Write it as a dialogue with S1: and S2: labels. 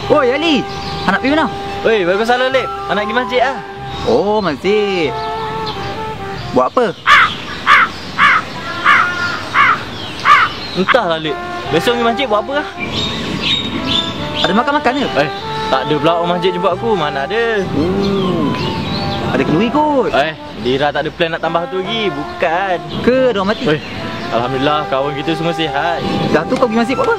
S1: Oi Ali, anak pergi mana?
S2: Weh, Waalaikumsalam Lip. Anak pergi masjid lah.
S1: Oh, masjid. Buat apa?
S2: Entahlah Lip. Besok pergi masjid buat apa lah?
S1: Ada makan-makan ke?
S2: Tak ada pula orang masjid jumpa aku. Mana ada.
S1: Ada kenduri kot.
S2: Dira tak ada plan nak tambah tu lagi. Bukan.
S1: Ke ada orang mati?
S2: Alhamdulillah kawan kita semua sihat.
S1: Dah tu kau pergi masjid buat apa?